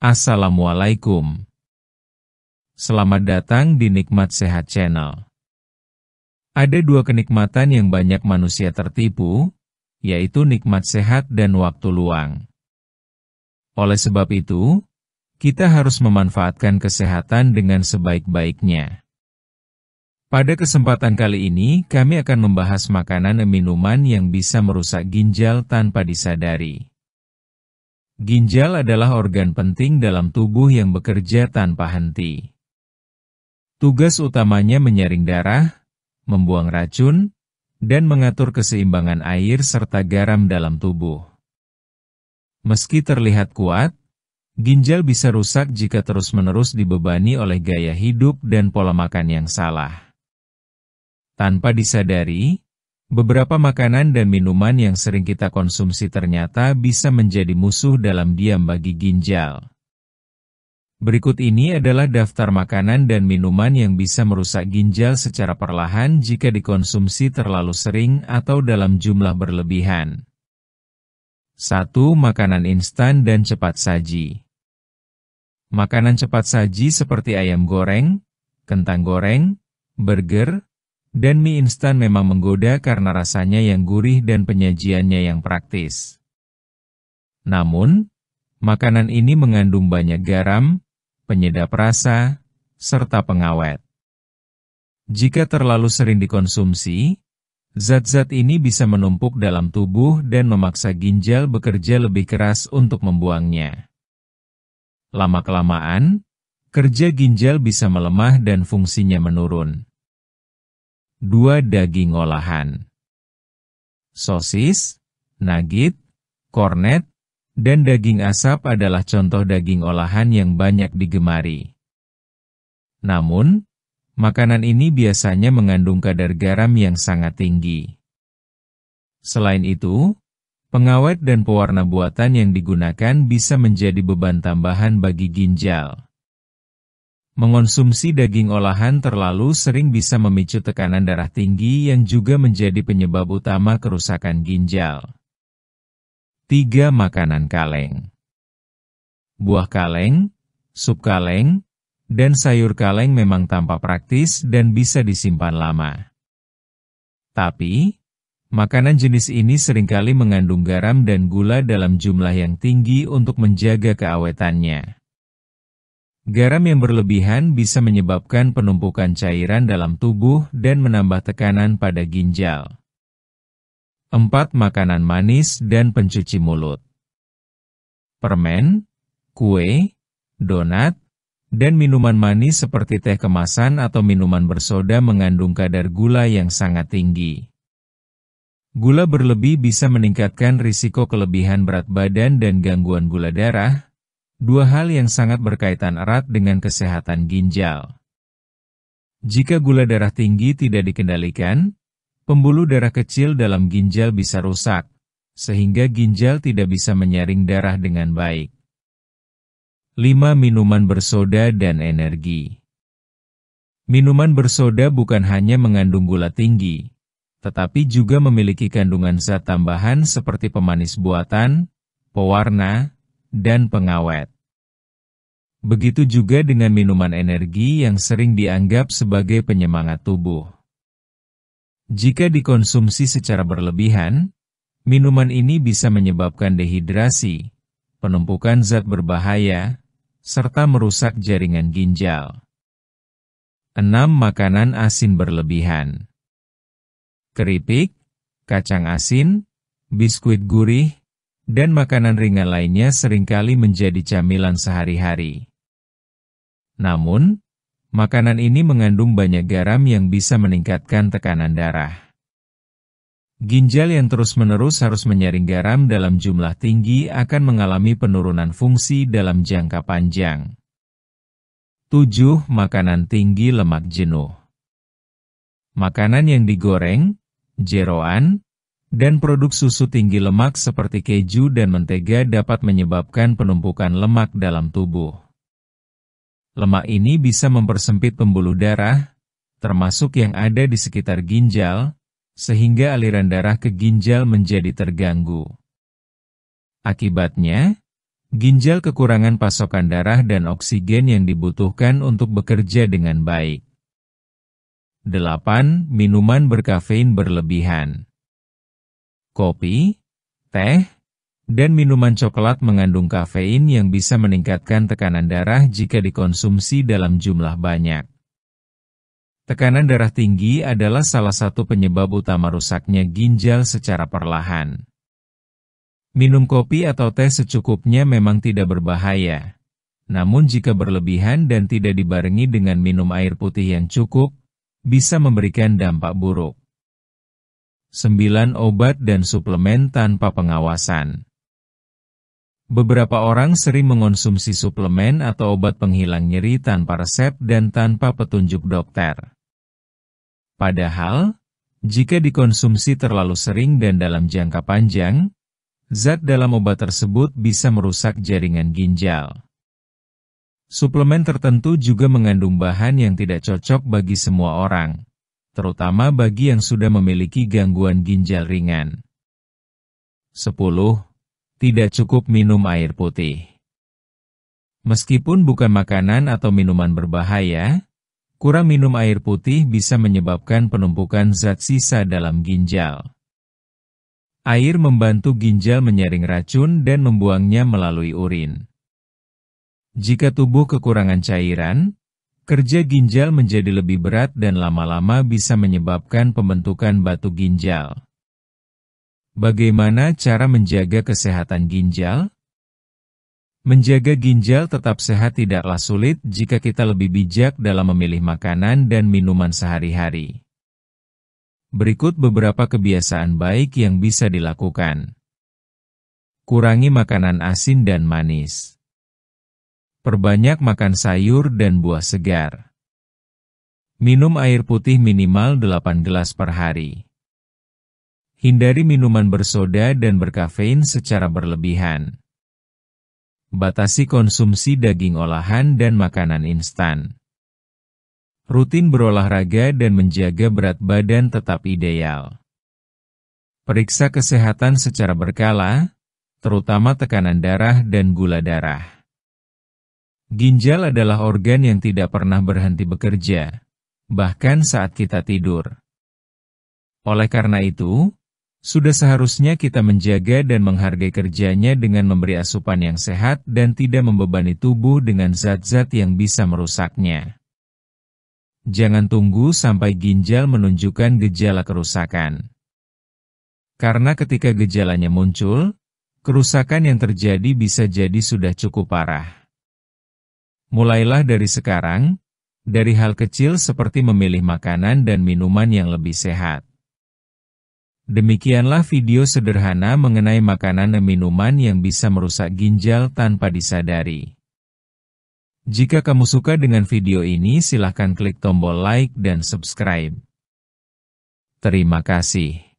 Assalamualaikum. Selamat datang di Nikmat Sehat Channel. Ada dua kenikmatan yang banyak manusia tertipu, yaitu nikmat sehat dan waktu luang. Oleh sebab itu, kita harus memanfaatkan kesehatan dengan sebaik-baiknya. Pada kesempatan kali ini, kami akan membahas makanan dan minuman yang bisa merusak ginjal tanpa disadari. Ginjal adalah organ penting dalam tubuh yang bekerja tanpa henti. Tugas utamanya menyaring darah, membuang racun, dan mengatur keseimbangan air serta garam dalam tubuh. Meski terlihat kuat, ginjal bisa rusak jika terus-menerus dibebani oleh gaya hidup dan pola makan yang salah. Tanpa disadari, beberapa makanan dan minuman yang sering kita konsumsi ternyata bisa menjadi musuh dalam diam bagi ginjal. Berikut ini adalah daftar makanan dan minuman yang bisa merusak ginjal secara perlahan jika dikonsumsi terlalu sering atau dalam jumlah berlebihan. 1. Makanan instan dan cepat saji. Makanan cepat saji seperti ayam goreng, kentang goreng, burger, dan mie instan memang menggoda karena rasanya yang gurih dan penyajiannya yang praktis. Namun, makanan ini mengandung banyak garam, penyedap rasa, serta pengawet. Jika terlalu sering dikonsumsi, zat-zat ini bisa menumpuk dalam tubuh dan memaksa ginjal bekerja lebih keras untuk membuangnya. Lama-kelamaan, kerja ginjal bisa melemah dan fungsinya menurun. 2. Daging olahan. Sosis, nugget, kornet, dan daging asap adalah contoh daging olahan yang banyak digemari. Namun, makanan ini biasanya mengandung kadar garam yang sangat tinggi. Selain itu, pengawet dan pewarna buatan yang digunakan bisa menjadi beban tambahan bagi ginjal. Mengonsumsi daging olahan terlalu sering bisa memicu tekanan darah tinggi yang juga menjadi penyebab utama kerusakan ginjal. 3. Makanan kaleng. Buah kaleng, sup kaleng, dan sayur kaleng memang tampak praktis dan bisa disimpan lama. Tapi, makanan jenis ini seringkali mengandung garam dan gula dalam jumlah yang tinggi untuk menjaga keawetannya. Garam yang berlebihan bisa menyebabkan penumpukan cairan dalam tubuh dan menambah tekanan pada ginjal. 4. Makanan manis dan pencuci mulut. Permen, kue, donat, dan minuman manis seperti teh kemasan atau minuman bersoda mengandung kadar gula yang sangat tinggi. Gula berlebih bisa meningkatkan risiko kelebihan berat badan dan gangguan gula darah, dua hal yang sangat berkaitan erat dengan kesehatan ginjal. Jika gula darah tinggi tidak dikendalikan, pembuluh darah kecil dalam ginjal bisa rusak, sehingga ginjal tidak bisa menyaring darah dengan baik. 5. Minuman bersoda dan energi. Minuman bersoda bukan hanya mengandung gula tinggi, tetapi juga memiliki kandungan zat tambahan seperti pemanis buatan, pewarna, dan pengawet. Begitu juga dengan minuman energi yang sering dianggap sebagai penyemangat tubuh. Jika dikonsumsi secara berlebihan, minuman ini bisa menyebabkan dehidrasi, penumpukan zat berbahaya, serta merusak jaringan ginjal. 6. Makanan asin berlebihan. Keripik, kacang asin, biskuit gurih, dan makanan ringan lainnya seringkali menjadi camilan sehari-hari. Namun, makanan ini mengandung banyak garam yang bisa meningkatkan tekanan darah. Ginjal yang terus-menerus harus menyaring garam dalam jumlah tinggi akan mengalami penurunan fungsi dalam jangka panjang. 7. Makanan tinggi lemak jenuh. Makanan yang digoreng, jeroan, dan produk susu tinggi lemak seperti keju dan mentega dapat menyebabkan penumpukan lemak dalam tubuh. Lemak ini bisa mempersempit pembuluh darah, termasuk yang ada di sekitar ginjal, sehingga aliran darah ke ginjal menjadi terganggu. Akibatnya, Ginjal kekurangan pasokan darah dan oksigen yang dibutuhkan untuk bekerja dengan baik. 8. Minuman berkafein berlebihan. Kopi, teh, dan minuman coklat mengandung kafein yang bisa meningkatkan tekanan darah jika dikonsumsi dalam jumlah banyak. Tekanan darah tinggi adalah salah satu penyebab utama rusaknya ginjal secara perlahan. Minum kopi atau teh secukupnya memang tidak berbahaya. Namun jika berlebihan dan tidak dibarengi dengan minum air putih yang cukup, bisa memberikan dampak buruk. 9. Obat dan suplemen tanpa pengawasan. Beberapa orang sering mengonsumsi suplemen atau obat penghilang nyeri tanpa resep dan tanpa petunjuk dokter. Padahal, jika dikonsumsi terlalu sering dan dalam jangka panjang, zat dalam obat tersebut bisa merusak jaringan ginjal. Suplemen tertentu juga mengandung bahan yang tidak cocok bagi semua orang, terutama bagi yang sudah memiliki gangguan ginjal ringan. 10. Tidak cukup minum air putih. Meskipun bukan makanan atau minuman berbahaya, kurang minum air putih bisa menyebabkan penumpukan zat sisa dalam ginjal. Air membantu ginjal menyaring racun dan membuangnya melalui urin. Jika tubuh kekurangan cairan, kerja ginjal menjadi lebih berat dan lama-lama bisa menyebabkan pembentukan batu ginjal. Bagaimana cara menjaga kesehatan ginjal? Menjaga ginjal tetap sehat tidaklah sulit jika kita lebih bijak dalam memilih makanan dan minuman sehari-hari. Berikut beberapa kebiasaan baik yang bisa dilakukan. Kurangi makanan asin dan manis. Perbanyak makan sayur dan buah segar. Minum air putih minimal 8 gelas per hari. Hindari minuman bersoda dan berkafein secara berlebihan. Batasi konsumsi daging olahan dan makanan instan. Rutin berolahraga dan menjaga berat badan tetap ideal. Periksa kesehatan secara berkala, terutama tekanan darah dan gula darah. Ginjal adalah organ yang tidak pernah berhenti bekerja, bahkan saat kita tidur. Oleh karena itu, sudah seharusnya kita menjaga dan menghargai kerjanya dengan memberi asupan yang sehat dan tidak membebani tubuh dengan zat-zat yang bisa merusaknya. Jangan tunggu sampai ginjal menunjukkan gejala kerusakan. Karena ketika gejalanya muncul, kerusakan yang terjadi bisa jadi sudah cukup parah. Mulailah dari sekarang, dari hal kecil seperti memilih makanan dan minuman yang lebih sehat. Demikianlah video sederhana mengenai makanan dan minuman yang bisa merusak ginjal tanpa disadari. Jika kamu suka dengan video ini, silahkan klik tombol like dan subscribe. Terima kasih.